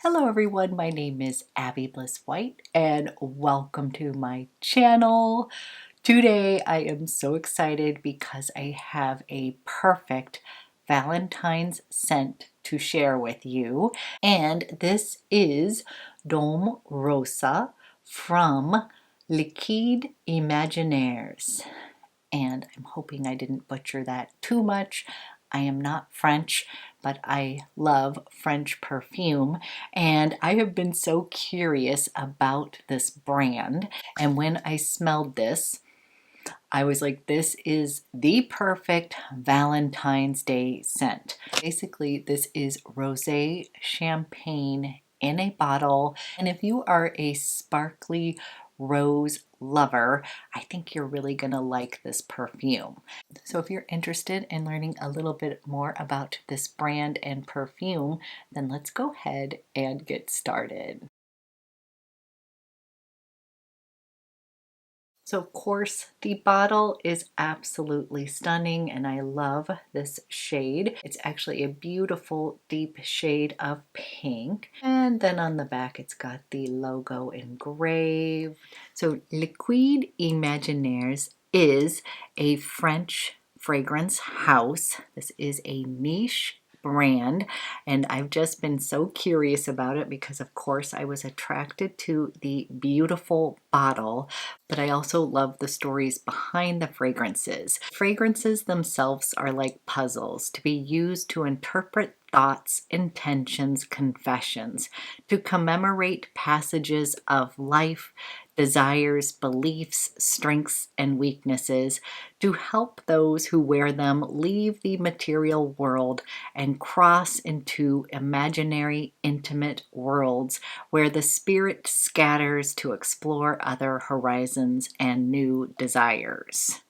Hello everyone, my name is Abby Bliss White and welcome to my channel. Today I am so excited because I have a perfect Valentine's scent to share with you, and this is Dom Rosa from Liquides Imaginaires. And I'm hoping I didn't butcher that too much. I am not French, but I love French perfume, and I have been so curious about this brand. And when I smelled this, I was like, this is the perfect Valentine's Day scent. Basically, this is rosé champagne in a bottle, and if you are a sparkly rose lover, I think you're really gonna like this perfume. So if you're interested in learning a little bit more about this brand and perfume, then let's go ahead and get started. So of course the bottle is absolutely stunning and I love this shade. It's actually a beautiful deep shade of pink. And then on the back it's got the logo engraved. So Liquides Imaginaires is a French fragrance house. This is a niche brand, and I've just been so curious about it because of course I was attracted to the beautiful bottle, but I also love the stories behind the fragrances. Fragrances themselves are like puzzles to be used to interpret thoughts, intentions, confessions, to commemorate passages of life, desires, beliefs, strengths, and weaknesses, to help those who wear them leave the material world and cross into imaginary, intimate worlds where the spirit scatters to explore other horizons and new desires.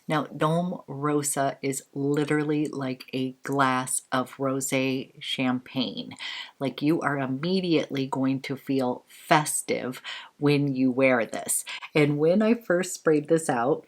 Now, Dom Rosa is literally like a glass of rosé champagne. Like, you are immediately going to feel festive when you wear this. And when I first sprayed this out,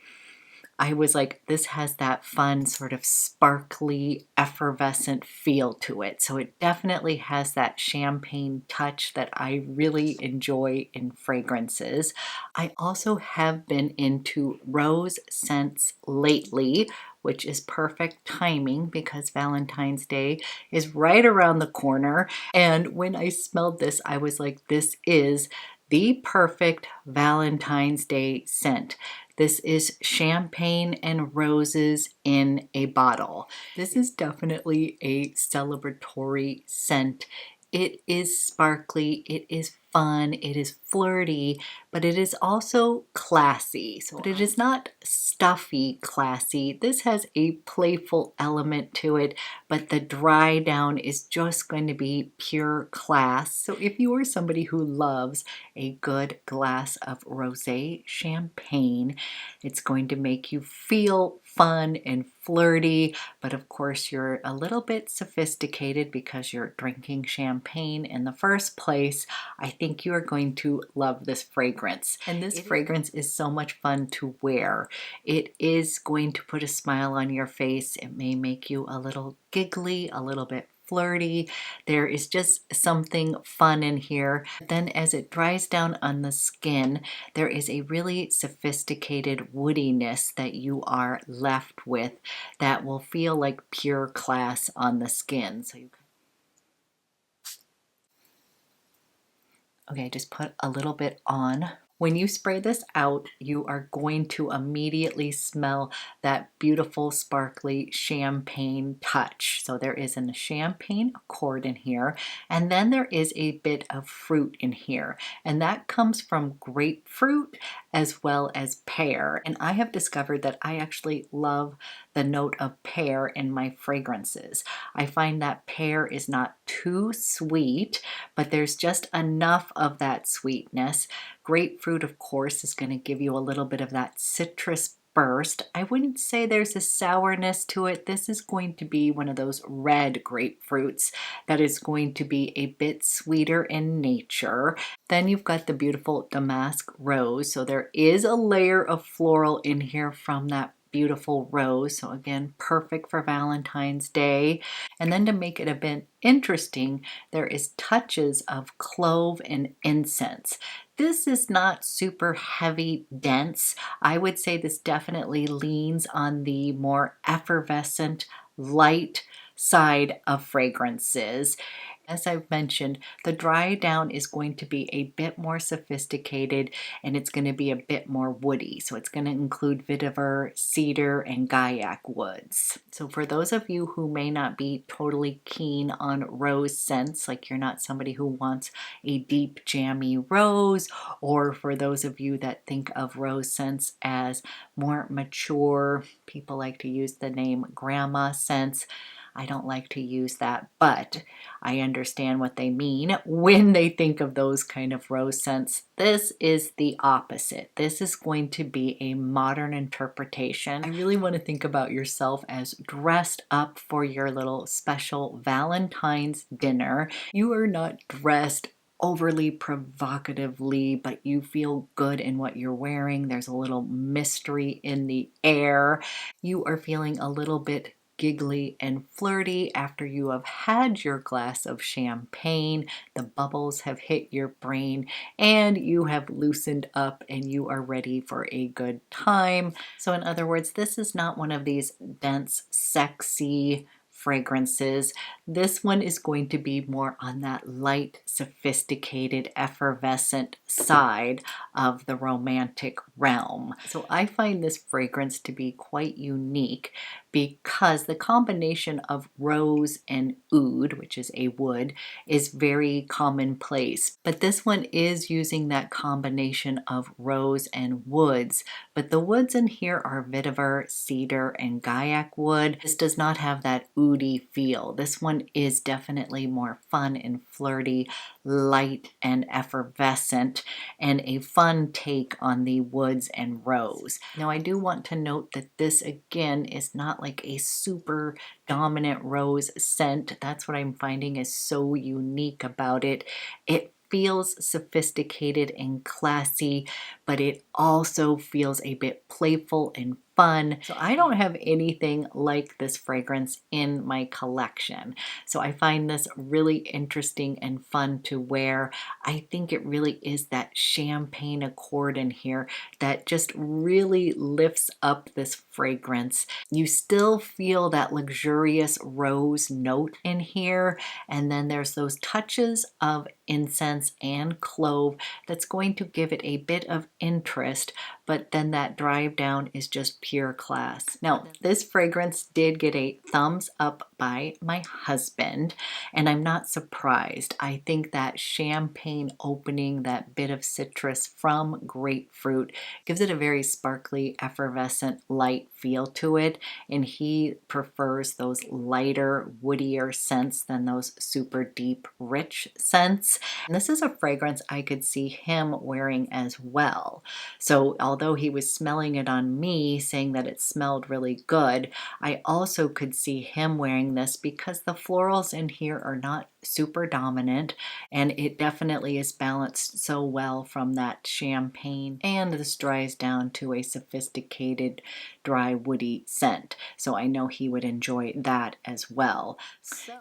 I was like, this has that fun sort of sparkly, effervescent feel to it. So it definitely has that champagne touch that I really enjoy in fragrances. I also have been into rose scents lately, which is perfect timing because Valentine's Day is right around the corner. And when I smelled this, I was like, this is the perfect Valentine's Day scent. This is champagne and roses in a bottle. This is definitely a celebratory scent. It is sparkly, it is fun, it is flirty, but it is also classy. But it is not stuffy classy. This has a playful element to it, but the dry down is just going to be pure class. So if you are somebody who loves a good glass of rosé champagne, it's going to make you feel fun and flirty, but of course you're a little bit sophisticated because you're drinking champagne in the first place. I think you are going to love this fragrance. And this fragrance is so much fun to wear. It is going to put a smile on your face. It may make you a little giggly, a little bit flirty. There is just something fun in here. Then as it dries down on the skin, there is a really sophisticated woodiness that you are left with that will feel like pure class on the skin. So you Okay, just put a little bit on. When you spray this out, you are going to immediately smell that beautiful sparkly champagne touch. So there is a champagne accord in here, and then there is a bit of fruit in here, and that comes from grapefruit as well as pear. And I have discovered that I actually love the note of pear in my fragrances. I find that pear is not too sweet, but there's just enough of that sweetness. Grapefruit, of course, is going to give you a little bit of that citrus burst. I wouldn't say there's a sourness to it. This is going to be one of those red grapefruits that is going to be a bit sweeter in nature. Then you've got the beautiful damask rose. So there is a layer of floral in here from that beautiful rose. So again, perfect for Valentine's Day. And then to make it a bit interesting, there is touches of clove and incense. This is not super heavy dense. I would say this definitely leans on the more effervescent, light side of fragrances. As I've mentioned, the dry down is going to be a bit more sophisticated and it's going to be a bit more woody. So it's going to include vetiver, cedar, and gaiac woods. So for those of you who may not be totally keen on rose scents, like you're not somebody who wants a deep jammy rose, or for those of you that think of rose scents as more mature, people like to use the name grandma scents. I don't like to use that, but I understand what they mean when they think of those kind of rose scents. This is the opposite. This is going to be a modern interpretation. I really want to think about yourself as dressed up for your little special Valentine's dinner. You are not dressed overly provocatively, but you feel good in what you're wearing. There's a little mystery in the air. You are feeling a little bit giggly and flirty after you have had your glass of champagne. The bubbles have hit your brain and you have loosened up and you are ready for a good time. So in other words, this is not one of these dense, sexy fragrances. This one is going to be more on that light, sophisticated, effervescent side of the romantic realm. So I find this fragrance to be quite unique because the combination of rose and oud, which is a wood, is very commonplace. But this one is using that combination of rose and woods. But the woods in here are vetiver, cedar, and gaiac wood. This does not have that oudy feel. This one is definitely more fun and flirty, light and effervescent, and a fun take on the woods and rose. Now I do want to note that this again is not like a super dominant rose scent. That's what I'm finding is so unique about it. It feels sophisticated and classy, but it also feels a bit playful and fun. So I don't have anything like this fragrance in my collection. So I find this really interesting and fun to wear. I think it really is that champagne accord in here that just really lifts up this fragrance. You still feel that luxurious rose note in here, and then there's those touches of incense and clove that's going to give it a bit of interest, but then that drive down is just pure class. Now, this fragrance did get a thumbs up by my husband, and I'm not surprised. I think that champagne opening, that bit of citrus from grapefruit, gives it a very sparkly, effervescent, light feel to it, and he prefers those lighter, woodier scents than those super deep, rich scents. And this is a fragrance I could see him wearing as well. So although he was smelling it on me, saying that it smelled really good, I also could see him wearing this because the florals in here are not super dominant, and it definitely is balanced so well from that champagne, and this dries down to a sophisticated, dry, woody scent. So I know he would enjoy that as well.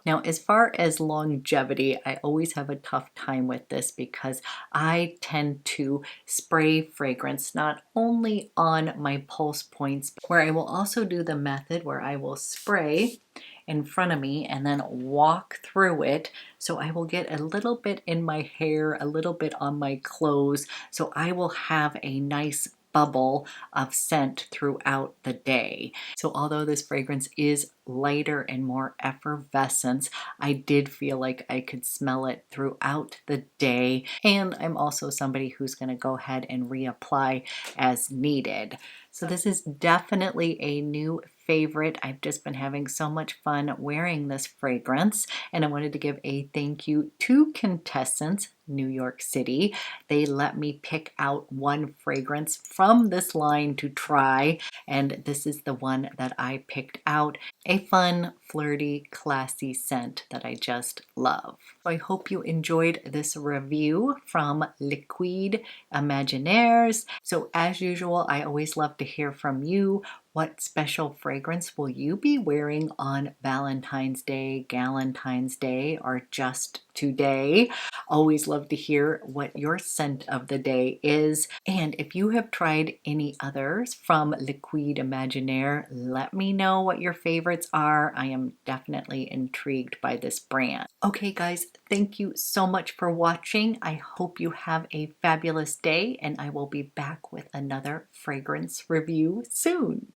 Now, as far as longevity, I always have a tough time with this because I tend to spray fragrance not only on my pulse points, where I will also do the method where I will spray in front of me and then walk through it. So I will get a little bit in my hair, a little bit on my clothes. So I will have a nice bubble of scent throughout the day. So although this fragrance is lighter and more effervescent, I did feel like I could smell it throughout the day. And I'm also somebody who's going to go ahead and reapply as needed. So this is definitely a new favorite. I've just been having so much fun wearing this fragrance, and I wanted to give a thank you to Kintessence New York City. They let me pick out one fragrance from this line to try, and this is the one that I picked out. A fun, flirty, classy scent that I just love. So I hope you enjoyed this review from Liquides Imaginaires. So as usual, I always love to hear from you. What special fragrance will you be wearing on Valentine's Day, Galentine's Day, or just today? Always love to hear what your scent of the day is. And if you have tried any others from Liquides Imaginaires, let me know what your favorites are. I am definitely intrigued by this brand. Okay guys, thank you so much for watching. I hope you have a fabulous day, and I will be back with another fragrance review soon.